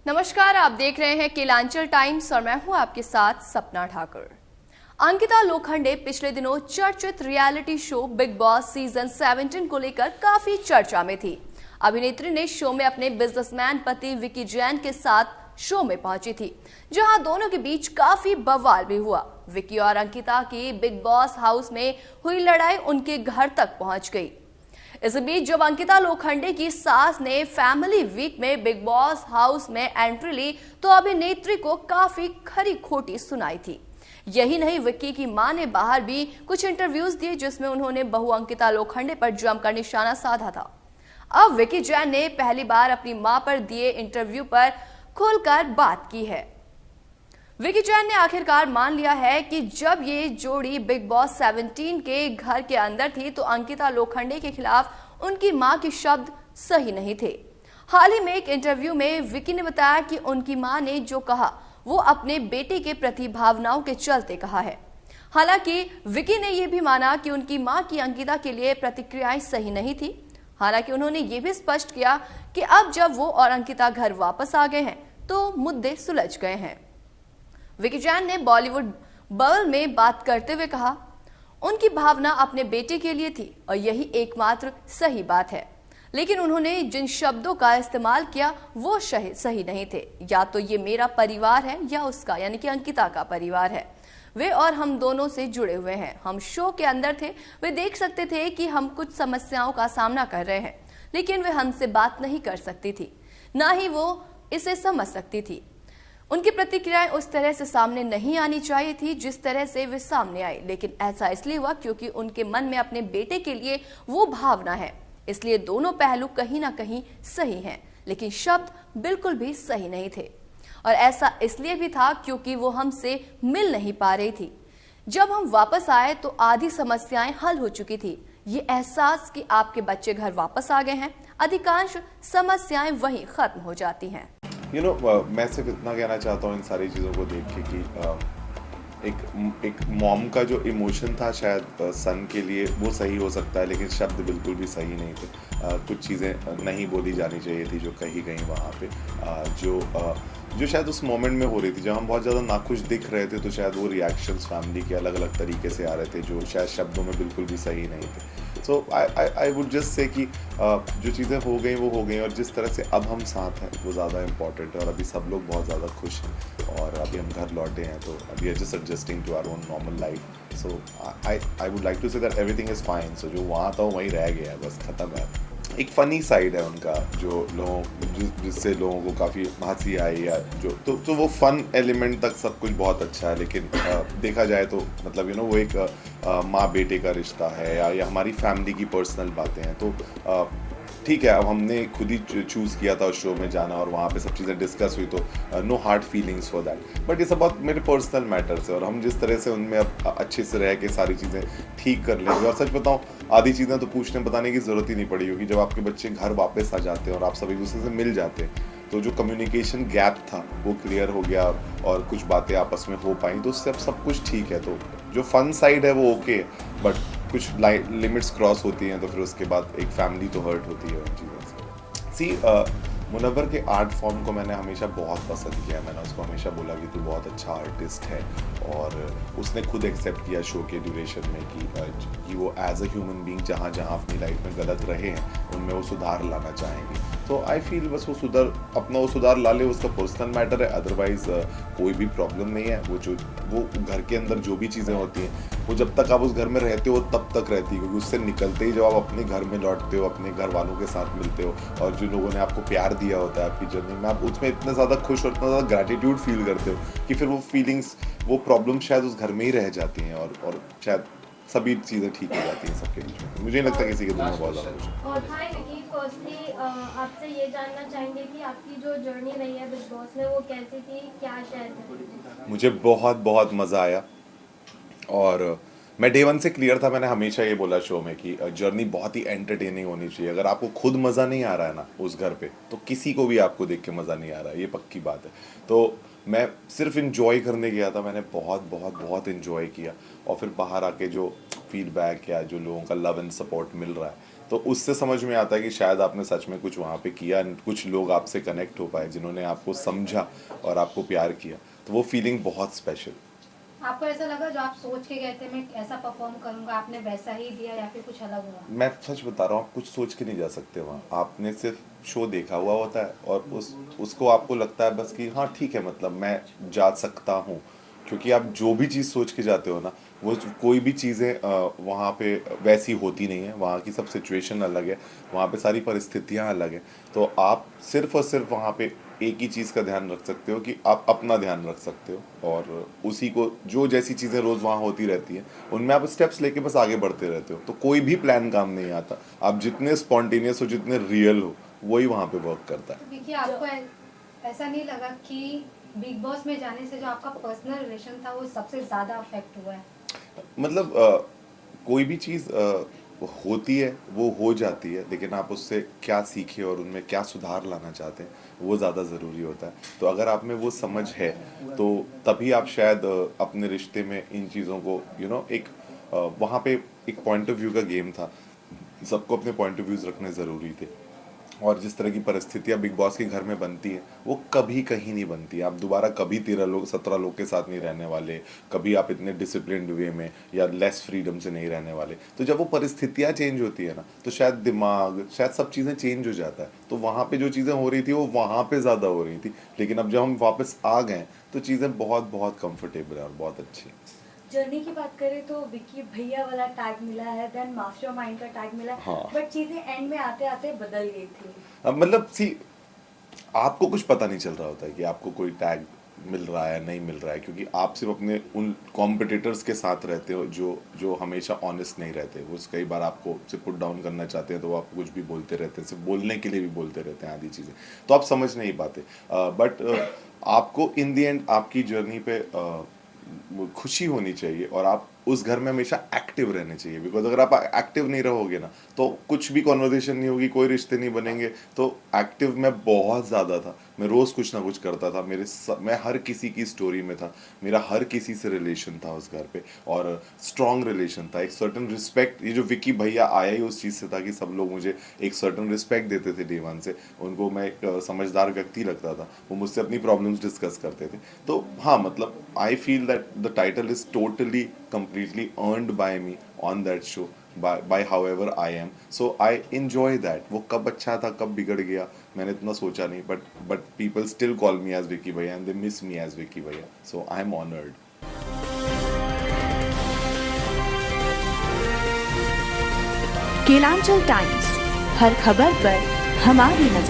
नमस्कार, आप देख रहे हैं केलांचल टाइम्स और मैं हूं आपके साथ सपना ठाकुर। अंकिता लोखंडे पिछले दिनों चर्चित reality show big boss season 17 को लेकर काफी चर्चा में थी। अभिनेत्री ने शो में अपने बिजनेसमैन पति विकी जैन के साथ शो में पहुंची थी, जहां दोनों के बीच काफी बवाल भी हुआ। विकी और अंकिता की बिग बॉस हाउस में हुई लड़ाई उनके घर तक पहुंच गई। इस बीच जब अंकिता लोखंडे की सास ने फैमिली वीक में बिग बॉस हाउस में एंट्री ली तो अभिनेत्री को काफी खरी खोटी सुनाई थी। यही नहीं, विक्की की मां ने बाहर भी कुछ इंटरव्यूज दिए जिसमें उन्होंने बहू अंकिता लोखंडे पर जमकर निशाना साधा था। अब विकी जैन ने पहली बार अपनी मां पर दिए इंटरव्यू पर खुलकर बात की है। विकी जैन ने आखिरकार मान लिया है कि जब ये जोड़ी बिग बॉस 17 के घर के अंदर थी तो अंकिता लोखंडे के खिलाफ उनकी मां के शब्द सही नहीं थे। हाल ही में एक इंटरव्यू में विकी ने बताया कि उनकी मां ने जो कहा वो अपने बेटे के प्रति भावनाओं के चलते कहा है। हालांकि विकी ने यह भी माना कि उनकी मां की अंकिता के लिए प्रतिक्रियाएं सही नहीं थी। हालांकि उन्होंने ये भी स्पष्ट किया कि अब जब वो और अंकिता घर वापस आ गए हैं तो मुद्दे सुलझ गए हैं। विकी जैन ने बॉलीवुड बबल में बात करते हुए कहा, उनकी भावना अपने बेटे के लिए थी और यही एकमात्र सही बात है, लेकिन उन्होंने जिन शब्दों का इस्तेमाल किया वो सही नहीं थे। या तो ये मेरा परिवार है या उसका, यानी कि अंकिता का परिवार है। वे और हम दोनों से जुड़े हुए हैं। हम शो के अंदर थे, वे देख सकते थे कि हम कुछ समस्याओं का सामना कर रहे हैं, लेकिन वे हमसे बात नहीं कर सकती थी, ना ही वो इसे समझ सकती थी। उनकी प्रतिक्रियाएं उस तरह से सामने नहीं आनी चाहिए थी जिस तरह से वे सामने आई, लेकिन ऐसा इसलिए हुआ क्योंकि उनके मन में अपने बेटे के लिए वो भावना है। इसलिए दोनों पहलू कहीं ना कहीं सही हैं, लेकिन शब्द बिल्कुल भी सही नहीं थे। और ऐसा इसलिए भी था क्योंकि वो हमसे मिल नहीं पा रही थी। जब हम वापस आए तो आधी समस्याएं हल हो चुकी थी। ये एहसास कि आपके बच्चे घर वापस आ गए हैं, अधिकांश समस्याएं वहीं खत्म हो जाती हैं। मैं सिर्फ इतना कहना चाहता हूँ इन सारी चीज़ों को देख के कि एक मॉम का जो इमोशन था शायद सन के लिए वो सही हो सकता है, लेकिन शब्द बिल्कुल भी सही नहीं थे। कुछ चीज़ें नहीं बोली जानी चाहिए थी जो कही गई वहाँ पे, जो शायद उस मोमेंट में हो रही थी। जब हम बहुत ज़्यादा नाखुश दिख रहे थे तो शायद वो रिएक्शंस फैमिली के अलग अलग तरीके से आ रहे थे जो शायद शब्दों में बिल्कुल भी सही नहीं थे। सो आई वुड जस्ट से कि जो चीज़ें हो गई वो हो गई, और जिस तरह से अब हम साथ हैं वो ज़्यादा इम्पॉर्टेंट है। और अभी सब लोग बहुत ज़्यादा खुश हैं और अभी हम घर लौटे हैं, तो अभी just adjusting to our own normal life. So I would like to say that everything is fine. So जो वहाँ था वहीं रह गया है, बस ख़त्म है। एक फ़नी साइड है उनका जो जिससे लोगों को काफ़ी हंसी आई, या जो तो वो फ़न एलिमेंट तक सब कुछ बहुत अच्छा है, लेकिन देखा जाए तो मतलब वो एक माँ बेटे का रिश्ता है या हमारी फैमिली की पर्सनल बातें हैं। तो ठीक है, अब हमने खुद ही चूज़ किया था उस शो में जाना और वहाँ पे सब चीज़ें डिस्कस हुई, तो no hard feelings for that. But ये सब बहुत मेरे पर्सनल मैटर्स है और हम जिस तरह से उनमें अब अच्छे से रह के सारी चीज़ें ठीक कर लेंगे। और सच बताऊँ, आधी चीज़ें तो पूछने बताने की ज़रूरत ही नहीं पड़ी, क्योंकि जब आपके बच्चे घर वापस आ जाते हैं और आप सब एक दूसरे से मिल जाते हैं तो जो कम्युनिकेशन गैप था वो क्लियर हो गया और कुछ बातें आपस में हो पाई, तो उससे अब सब कुछ ठीक है। तो जो फन साइड है वो ओके है, बट कुछ लिमिट्स क्रॉस होती हैं तो फिर उसके बाद एक फैमिली तो हर्ट होती है उन चीज़ों से। सी मुनव्वर के आर्ट फॉर्म को मैंने हमेशा बहुत पसंद किया। मैंने उसको हमेशा बोला कि तू बहुत अच्छा आर्टिस्ट है, और उसने खुद एक्सेप्ट किया शो के ड्यूरेशन में कि वो एज अ ह्यूमन बीइंग जहाँ जहाँ अपनी लाइफ में गलत रहे हैं उनमें वो सुधार लाना चाहेंगे। तो आई फील बस वो सुधार ला ले, उसका पर्सनल मैटर है। अदरवाइज कोई भी प्रॉब्लम नहीं है। वो घर के अंदर जो भी चीज़ें होती हैं वो जब तक आप उस घर में रहते हो तब तक रहती है, क्योंकि उससे निकलते ही जब आप अपने घर में लौटते हो, अपने घर वालों के साथ मिलते हो और जो लोगों ने आपको प्यार दिया होता है आपकी जर्नी में, आप उसमें इतने ज़्यादा खुश और इतना ज़्यादा ग्रैटिट्यूड फील करते हो कि फिर वो फीलिंग्स, वो प्रॉब्लम शायद उस घर में ही रह जाती हैं और शायद सभी चीज़ें ठीक हो जाती हैं सबके बीच में। मुझे नहीं लगता किसी के दिल में बहुत ज़्यादा कुछ। और हाय विकी, फर्स्टली आपसे ये जानना चाहेंगे कि आपकी जो जर्नी रही है बिग बॉस में वो कैसी थी, क्या शेयर करेंगे? मुझे बहुत बहुत मज़ा आया और मैं डे वन से क्लियर था। मैंने हमेशा ये बोला शो में कि जर्नी बहुत ही एंटरटेनिंग होनी चाहिए। अगर आपको खुद मज़ा नहीं आ रहा है ना उस घर पे, तो किसी को भी आपको देख के मज़ा नहीं आ रहा है, ये पक्की बात है। तो मैं सिर्फ इन्जॉय करने गया था, मैंने बहुत बहुत बहुत इन्जॉय किया। और फिर बाहर आके जो फीडबैक या जो लोगों का लव एंड सपोर्ट मिल रहा है, तो उससे समझ में आता है कि शायद आपने सच में कुछ वहाँ पे किया, कुछ लोग आपसे कनेक्ट हो पाए जिन्होंने आपको समझा और आपको प्यार किया, तो वो फीलिंग बहुत स्पेशल। आपको ऐसा लगा जो आप सोच के गए थे मैं ऐसा परफॉर्म करूंगा, आपने वैसा ही दिया या फिर कुछ अलग हुआ? मैं सच बता रहा हूँ, आप कुछ सोच के नहीं जा सकते वहाँ, आपने सिर्फ शो देखा हुआ होता है और उसको आपको लगता है बस कि हाँ ठीक है, मतलब मैं जा सकता हूँ, क्योंकि आप जो भी चीज़ सोच के जाते हो ना, वो कोई भी चीज़ें वहाँ पे वैसी होती नहीं है, वहाँ की सब सिचुएशन अलग है, वहाँ पे सारी परिस्थितियाँ अलग हैं, तो आप सिर्फ और सिर्फ वहाँ पे एक ही चीज़ का ध्यान रख सकते हो कि आप अपना ध्यान रख सकते हो, और उसी को जो जैसी चीज़ें रोज़ वहाँ होती रहती हैं उनमें आप स्टेप्स लेके बस आगे बढ़ते रहते हो, तो कोई भी प्लान काम नहीं आता, आप जितने स्पॉन्टेनियस हो, जितने रियल हो, वही वहाँ पे वर्क करता है। देखिए आपको ऐसा नहीं लगा कि बिग बॉस में जाने से जो आपका पर्सनल रिलेशन था वो सबसे ज्यादा अफेक्ट हुआ है? मतलब कोई भी चीज़ होती है वो हो जाती है, लेकिन आप उससे क्या सीखे और उनमें क्या सुधार लाना चाहते हैं वो ज़्यादा ज़रूरी होता है। तो अगर आप में वो समझ है तो तभी आप शायद अपने रिश्ते में इन चीज़ों को एक वहाँ पे एक पॉइंट ऑफ व्यू का गेम था, सबको अपने पॉइंट ऑफ व्यूज़ रखने ज़रूरी थे, और जिस तरह की परिस्थितियाँ बिग बॉस के घर में बनती हैं वो कभी कहीं नहीं बनती। आप दोबारा कभी 13 लोग 17 लोग के साथ नहीं रहने वाले, कभी आप इतने डिसिप्लिन्ड वे में या लेस फ्रीडम से नहीं रहने वाले। तो जब वो परिस्थितियाँ चेंज होती है ना, तो शायद दिमाग, शायद सब चीज़ें चेंज हो जाता है। तो वहाँ पे जो चीज़ें हो रही थी वो वहाँ पे ज़्यादा हो रही थी, लेकिन अब जब हम वापस आ गए तो चीज़ें बहुत बहुत कंफर्टेबल है और बहुत अच्छी। जर्नी की बात करें तो विक्की भैया वाला टैग मिला है, देन मास्टरमाइंड का टैग मिला, हाँ। बट चीजें एंड में आते आते बदल गई थी। अब मतलब आपको कुछ पता नहीं चल रहा होता है कि आपको कोई टैग मिल रहा है नहीं मिल रहा है, क्योंकि आप सिर्फ अपने उन कॉम्पिटिटर्स के साथ रहते हो जो हमेशा ऑनेस्ट नहीं रहते। वो कई बार आपको सिर्फ पुट डाउन करना चाहते हैं, तो वो आपको कुछ भी बोलते रहते हैं, सिर्फ बोलने के लिए भी बोलते रहते हैं आधी चीज़ें, तो आप समझ नहीं पाते। बट आपको इन दी एंड आपकी जर्नी पे खुशी होनी चाहिए, और आप उस घर में हमेशा एक्टिव रहने चाहिए, बिकॉज अगर आप एक्टिव नहीं रहोगे ना तो कुछ भी कॉन्वर्जेशन नहीं होगी, कोई रिश्ते नहीं बनेंगे। तो एक्टिव मैं बहुत ज़्यादा था, मैं रोज़ कुछ ना कुछ करता था, मैं हर किसी की स्टोरी में था, मेरा हर किसी से रिलेशन था उस घर पे, और स्ट्रॉन्ग रिलेशन था, एक सर्टन रिस्पेक्ट। ये जो विक्की भैया आया ही उस चीज़ से था कि सब लोग मुझे एक सर्टन रिस्पेक्ट देते थे डे वन से, उनको मैं एक समझदार व्यक्ति लगता था, वो मुझसे अपनी प्रॉब्लम्स डिस्कस करते थे। तो हाँ, मतलब I feel that the title is totally completely earned by me on that show, by however I am, so I enjoy that। वो कब अच्छा था कब बिगड़ गया मैंने इतना सोचा नहीं, but people still call me as Vicky Bhaiya and they miss me as Vicky Bhaiya, so I am honored। Kelanchal Times, हर खबर पर हमारी नजर।